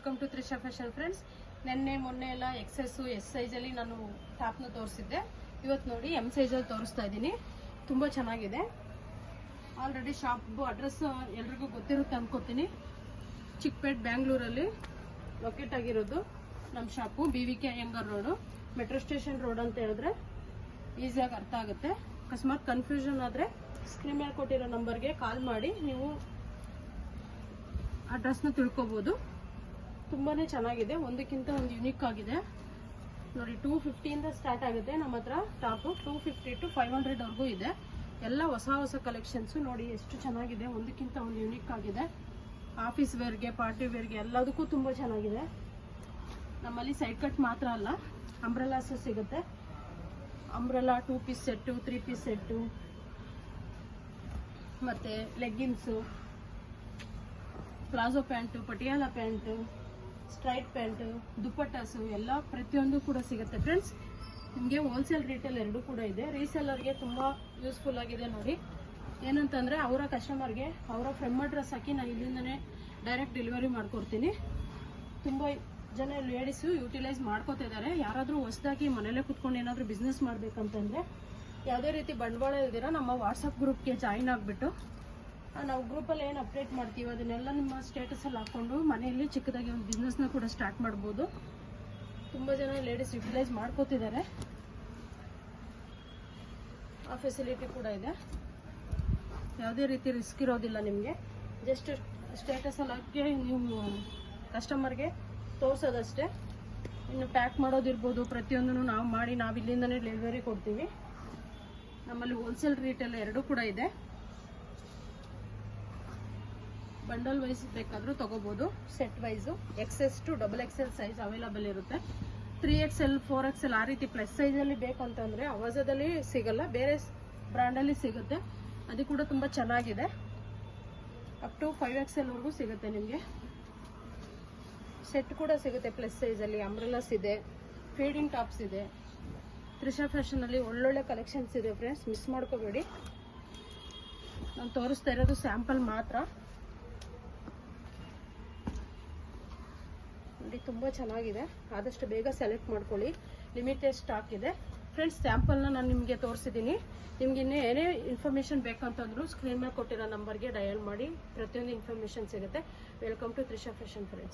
Welcome to Trisha fashion friends. ನೆನ್ನೆ ಮೊನ್ನೆ ಎಲ್ಲ ಎಕ್ಸೆಸ್ ಎಸ್ ಸೈಜಲ್ಲಿ ನಾನು ಟಾಪ್ನ ತೋರಿಸಿದ್ದೆ. ಇವತ್ತು ನೋಡಿ ಎಮ್ ಸೈಜಲ್ಲಿ ತೋರಿಸ್ತಾ ಇದ್ದೀನಿ. ತುಂಬ ಚೆನ್ನಾಗಿದೆ. ಆಲ್ರೆಡಿ ಶಾಪ್ ಅಡ್ರೆಸ್ ಎಲ್ರಿಗೂ ಗೊತ್ತಿರುತ್ತೆ ಅನ್ಕೋತೀನಿ. ಚಿಕ್ಕಪೇಟ್ ಬ್ಯಾಂಗ್ಳೂರಲ್ಲಿ ಲೊಕೇಟ್ ಆಗಿರೋದು ನಮ್ಮ shop. BVK Iyengar road, metro station road ಅಂತ ಹೇಳಿದ್ರೆ ಈಸಿಯಾಗಿ ಅರ್ಥ ಆಗುತ್ತೆ. ಅಕಸ್ಮಾತ್ ಕನ್ಫ್ಯೂಷನ್ ಆದರೆ ಸ್ಕ್ರೀನ್ ಮೇಲೆ ಕೊಟ್ಟಿರೋ ನಂಬರ್ಗೆ ಕಾಲ್ ಮಾಡಿ ನೀವು ಅಡ್ರೆಸ್ನ ತಿಳ್ಕೊಬೋದು. ತುಂಬಾ ಚೆನ್ನಾಗಿದೆ, ಒಂದಕ್ಕಿಂತ ಒಂದು ಯುನಿಕ್ ಆಗಿದೆ ನೋಡಿ. 250 ಸ್ಟಾರ್ಟ್ ಆಗುತ್ತೆ ನಮ್ಮ ಹತ್ರ ಟಾಪು. 250 to 500 ವರೆಗೂ ಇದೆ. ಎಲ್ಲ ಹೊಸ ಹೊಸ ಕಲೆಕ್ಷನ್ಸು ನೋಡಿ, ಎಷ್ಟು ಚೆನ್ನಾಗಿದೆ. ಒಂದಕ್ಕಿಂತ ಒಂದು ಯುನಿಕ್ ಆಗಿದೆ. ಆಫೀಸ್ ವೇರ್ಗೆ, ಪಾರ್ಟಿ ವೇರ್ಗೆ ಎಲ್ಲದಕ್ಕೂ ತುಂಬ ಚೆನ್ನಾಗಿದೆ. ನಮ್ಮಲ್ಲಿ ಸೈಡ್ ಕಟ್ ಮಾತ್ರ ಅಲ್ಲ, ಅಂಬ್ರೆಲಾಸು ಸಿಗುತ್ತೆ. Umbrella 2 piece set, 3 piece set, ಮತ್ತು leggings, palazzo pants, Patiala pants, straight pants, dupattas ಎಲ್ಲ ಪ್ರತಿಯೊಂದು ಕೂಡ ಸಿಗುತ್ತೆ ಫ್ರೆಂಡ್ಸ್. ನಿಮಗೆ ಹೋಲ್ಸೇಲ್ ರಿಟೇಲ್ ಎರಡೂ ಕೂಡ ಇದೆ. ರೀಸೆಲ್ಲರ್ಗೆ ತುಂಬ ಯೂಸ್ಫುಲ್ ಆಗಿದೆ ನೋಡಿ. ಏನಂತಂದರೆ ಅವರ ಕಸ್ಟಮರ್ಗೆ ಅವರ ಫ್ರೆಮ್ ಅಡ್ರೆಸ್ ಹಾಕಿ ನಾನು ಇಲ್ಲಿಂದನೇ ಡೈರೆಕ್ಟ್ ಡೆಲಿವರಿ ಮಾಡ್ಕೊಡ್ತೀನಿ. ತುಂಬ ಜನ ಲೇಡೀಸು ಯೂಟಿಲೈಸ್ ಮಾಡ್ಕೋತಿದ್ದಾರೆ. ಯಾರಾದರೂ ಹೊಸದಾಗಿ ಮನೇಲೇ ಕುತ್ಕೊಂಡು ಏನಾದರೂ ಬಿಸ್ನೆಸ್ ಮಾಡಬೇಕಂತಂದರೆ ಯಾವುದೇ ರೀತಿ ಬಂಡವಾಳ ಇಲ್ದಿರ ನಮ್ಮ ವಾಟ್ಸಪ್ ಗ್ರೂಪ್ಗೆ ಜಾಯಿನ್ ಆಗಿಬಿಟ್ಟು ನಾವು ಗ್ರೂಪಲ್ಲಿ ಏನು ಅಪ್ಡೇಟ್ ಮಾಡ್ತೀವಿ ಅದನ್ನೆಲ್ಲ ನಿಮ್ಮ ಸ್ಟೇಟಸಲ್ಲಿ ಹಾಕ್ಕೊಂಡು ಮನೆಯಲ್ಲಿ ಚಿಕ್ಕದಾಗಿ ಒಂದು ಬಿಸ್ನೆಸ್ನ ಕೂಡ ಸ್ಟಾರ್ಟ್ ಮಾಡ್ಬೋದು. ತುಂಬ ಜನ ಲೇಡೀಸ್ ಯೂಟಿಲೈಸ್ ಮಾಡ್ಕೋತಿದ್ದಾರೆ. ಆ ಫೆಸಿಲಿಟಿ ಕೂಡ ಇದೆ. ಯಾವುದೇ ರೀತಿ ರಿಸ್ಕ್ ಇರೋದಿಲ್ಲ ನಿಮಗೆ. ಜಸ್ಟ್ ಸ್ಟೇಟಸಲ್ಲಿ ಹಾಕಿ ನೀವು ಕಸ್ಟಮರ್ಗೆ ತೋರಿಸೋದಷ್ಟೇ. ಇನ್ನು ಪ್ಯಾಕ್ ಮಾಡೋದಿರ್ಬೋದು ಪ್ರತಿಯೊಂದನ್ನು ನಾವು ಮಾಡಿ ನಾವು ಇಲ್ಲಿಂದನೇ ಡೆಲಿವರಿ ಕೊಡ್ತೀವಿ. ನಮ್ಮಲ್ಲಿ ಹೋಲ್ಸೇಲ್ ರಿಟೇಲ್ ಎರಡೂ ಕೂಡ ಇದೆ. ಬಂಡಲ್ ವೈಸ್ ಬೇಕಾದರೂ ತೊಗೋಬೋದು, set wise. XS to XXL size available ಇರುತ್ತೆ. 3XL 4XL ಆ ರೀತಿ ಪ್ಲಸ್ ಸೈಜಲ್ಲಿ ಬೇಕಂತಂದರೆ ಅವಾಜದಲ್ಲಿ ಸಿಗಲ್ಲ, ಬೇರೆ ಬ್ರ್ಯಾಂಡಲ್ಲಿ ಸಿಗುತ್ತೆ. ಅದು ಕೂಡ ತುಂಬ ಚೆನ್ನಾಗಿದೆ. ಅಪ್ ಟು 5XL ವರೆಗೂ ಸಿಗುತ್ತೆ ನಿಮಗೆ. ಸೆಟ್ ಕೂಡ ಸಿಗುತ್ತೆ ಪ್ಲಸ್ ಸೈಜಲ್ಲಿ. ಅಂಬ್ರೆಲಾಸ್ ಇದೆ, ಫೀಡಿಂಗ್ ಟಾಪ್ಸ್ ಇದೆ. ತ್ರಿಷಾ ಫ್ಯಾಷನಲ್ಲಿ ಒಳ್ಳೊಳ್ಳೆ ಕಲೆಕ್ಷನ್ಸ್ ಇದೆ ಫ್ರೆಂಡ್ಸ್, ಮಿಸ್ ಮಾಡ್ಕೋಬೇಡಿ. ನಾನು ತೋರಿಸ್ತಾ ಇರೋದು ಸ್ಯಾಂಪಲ್ ಮಾತ್ರ ನೋಡಿ. ತುಂಬ ಚೆನ್ನಾಗಿದೆ. ಆದಷ್ಟು ಬೇಗ ಸೆಲೆಕ್ಟ್ ಮಾಡ್ಕೊಳ್ಳಿ, ಲಿಮಿಟೆಡ್ ಸ್ಟಾಕ್ ಇದೆ ಫ್ರೆಂಡ್ಸ್. ಸ್ಯಾಂಪಲ್ನ ನಾನು ನಿಮಗೆ ತೋರಿಸಿದ್ದೀನಿ. ನಿಮ್ಗೆ ಇನ್ನೂ ಏನೇ ಇನ್ಫಾರ್ಮೇಷನ್ ಬೇಕಂತಂದ್ರೂ ಸ್ಕ್ರೀನ್ ಮೇಲೆ ಕೊಟ್ಟಿರೋ ನಂಬರ್ಗೆ ಡಯಲ್ ಮಾಡಿ ಪ್ರತಿಯೊಂದು ಇನ್ಫಾರ್ಮೇಷನ್ ಸಿಗುತ್ತೆ. Welcome to Trisha fashion friends.